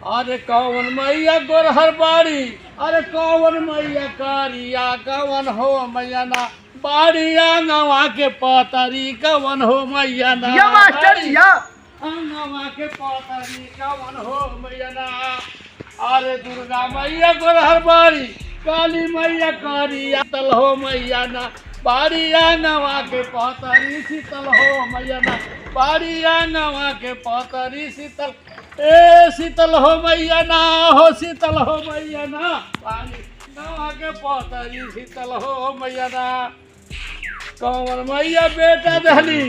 अरे कौन मैया गोरहर बाड़ी, अरे कौन मैया कारिया, कवन हो मैया ना बाड़िया गवा के पतरी, कवन हो मैया ना या मास्टर जी या गवा के पतरी, कवन हो मैया ना। अरे दुर्गा मैया गोरहर बाड़ी, काली मैया कारिया, शीतल हो मैया ना बाड़िया गवा के पतरी, शीतल हो मैया ना बाड़िया गवा के पतरी, शीतल ए शीतल हो मैया ना, हो शीतल हो मैया ना पानी गवा के पतरी, शीतल हो मैया ना। कौन मैया बेटा दहली,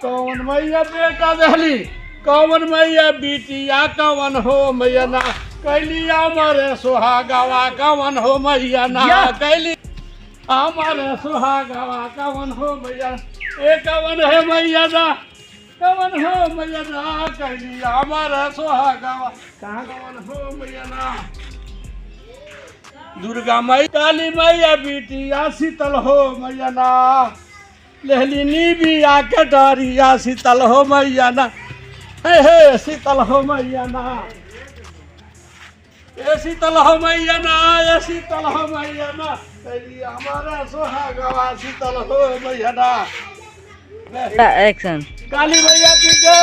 कौन मैया बेटा दहली, कौन मैया बिटिया, कवन हो मैया ना कैली हमारे सुहागवा, कवन हो मैया ना कैली हमारे सुहागवा, कवन हो मैया ए कवन है मैया ना, कवन हो मैया ना कैली हमारा सुहागवा, कहाँ कवन हो मैया ना। दुर्गा मैया काली मैया बिटिया, शीतल हो मैया ना लहली नीबिया के डरिया, शीतल हो मैया ना हे शीतल हो मैया ना, ए शीतल हो मैया ना, ए शीतल हो मैया ना कैली हमारा सुहागवा, शीतल हो मैया ना। एक्शन काली मैया की जय।